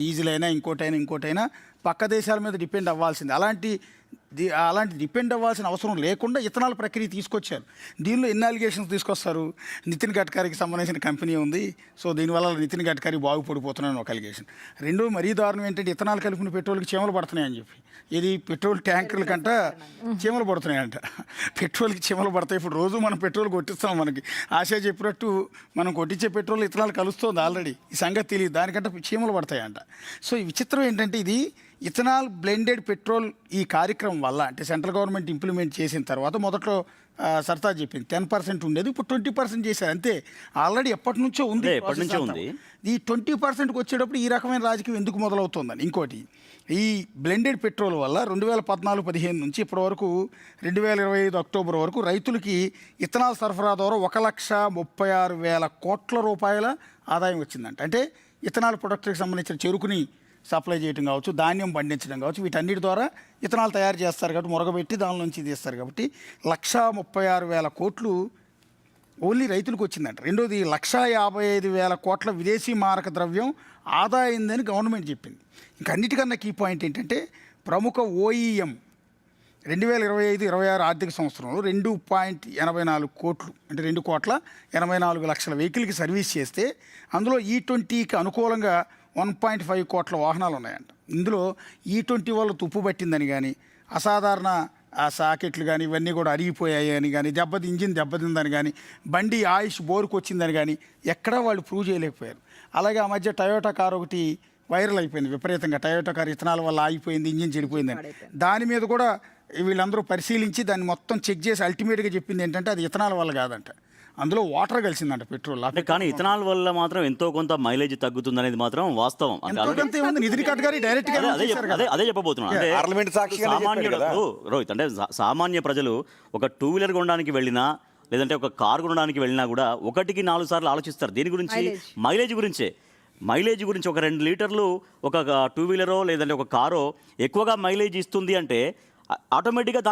Diesel అయినా ఇంకోటైనా పక్క దేశాల మీద డిపెండ్ అవ్వాల్సింది. అలాంటి డిపెండ్ అవ్వాల్సిన అవసరం లేకుండా ఇథనాల్ ప్రక్రియ తీసుకొచ్చారు. దీనిలో ఎన్ని అలిగేషన్స్ తీసుకొస్తారు. నితిన్ గడ్కరీకి సంబంధించిన కంపెనీ ఉంది, సో దీనివల్ల నితిన్ గడ్కరీ బాగుపడిపోతున్నాయని ఒక అలిగేషన్. రెండో మరీ దారుణం ఏంటంటే ఇథనాల్ కలిపిన పెట్రోల్కి చీమలు పడుతున్నాయని చెప్పి. ఇది పెట్రోల్ ట్యాంకర్ల కంట చీమలు పడుతున్నాయంట. పెట్రోల్కి చీమలు పడతాయి. ఇప్పుడు రోజు మనం పెట్రోల్ కొట్టిస్తాం. మనకి ఆశ చెప్పినట్టు మనం కొట్టించే పెట్రోల్ ఇథనాల్ కలుస్తుంది ఆల్రెడీ. ఈ సంగతి తెలియదు, దానికంటే చీమలు పడతాయంట. సో ఈ విచిత్రం ఏంటంటే ఇది ఇథనాల్ బ్లెండెడ్ పెట్రోల్ ఈ కార్యక్రమం వల్ల, అంటే సెంట్రల్ గవర్నమెంట్ ఇంప్లిమెంట్ చేసిన తర్వాత మొదట్లో సర్తా చెప్పింది 10% ఉండేది, ఇప్పుడు 20% చేశారు. అంతే, ఆల్రెడీ ఎప్పటి నుంచో ఉంది. ఈ 20%కి వచ్చేటప్పుడు ఈ రకమైన రాజకీయం ఎందుకు మొదలవుతుందని. ఇంకోటి, ఈ బ్లెండెడ్ పెట్రోల్ వల్ల 2014-15 నుంచి ఇప్పటి వరకు 2025 అక్టోబర్ వరకు రైతులకి ఇథనాల్ సరఫరా ద్వారా 1,36,000 కోట్ల రూపాయల ఆదాయం వచ్చిందంట. అంటే ఇథనాల్ ప్రొడక్ట్కి సంబంధించిన చెరుకుని సప్లై చేయడం కావచ్చు, ధాన్యం పండించడం కావచ్చు, వీటన్నిటి ద్వారా ఇథనాల్ తయారు చేస్తారు కాబట్టి, మురగబెట్టి దాని నుంచి తీస్తారు కాబట్టి 1,36,000 కోట్లు ఓన్లీ రైతులకు వచ్చిందంట. రెండోది 1,55,000 కోట్ల విదేశీ మారక ద్రవ్యం ఆదా అయిందని గవర్నమెంట్ చెప్పింది. ఇంకా అన్నిటికన్నా కీ పాయింట్ ఏంటంటే ప్రముఖ OEM 2025-26 ఆర్థిక సంవత్సరంలో 2.84 కోట్లు, అంటే 2,84,00,000 వెహికల్కి సర్వీస్ చేస్తే అందులో E20కి అనుకూలంగా 1.5 కోట్ల వాహనాలు ఉన్నాయంట. ఇందులో E20 వల్ల తుప్పు పట్టిందని కానీ, అసాధారణ సాకెట్లు కానీ ఇవన్నీ కూడా అరిగిపోయాయి అని కానీ, ఇంజిన్ దెబ్బతిందని కానీ, బండి ఆయుష్ బోరుకు వచ్చిందని కానీ ఎక్కడా వాళ్ళు ప్రూవ్ చేయలేకపోయారు. అలాగే ఆ మధ్య టయోటా కార్ ఒకటి వైరల్ అయిపోయింది విపరీతంగా. టయోటా కార్ ఇథనాల్ వల్ల ఆగిపోయింది, ఇంజిన్ చెడిపోయిందని. దాని మీద కూడా వీళ్ళందరూ పరిశీలించి దాన్ని మొత్తం చెక్ చేసి అల్టిమేట్గా చెప్పింది ఏంటంటే అది ఇథనాల్ వల్ల కాదంట, అందులో వాటర్ కలిసిందంట పెట్రోల్. కానీ ఇథనాల్ వల్ల మాత్రం ఎంతో కొంత మైలేజ్ తగ్గుతుంది అనేది మాత్రం వాస్తవం. నితిన్ గడ్కరీ డైరెక్ట్ గా అదే చెప్పబోతున్నాను. రోహిత్, అంటే సామాన్య ప్రజలు ఒక 2-వీలర్ కొనడానికి వెళ్ళినా లేదంటే ఒక కార్ కొనడానికి వెళ్ళినా కూడా 1-4 సార్లు ఆలోచిస్తారు దేని గురించి, మైలేజ్ గురించి. ఒక 2 లీటర్లు ఒక 2-వీలరో లేదంటే ఒక కారో ఎక్కువగా మైలేజ్ ఇస్తుంది అంటే ఆటోమేటిక్గా దాని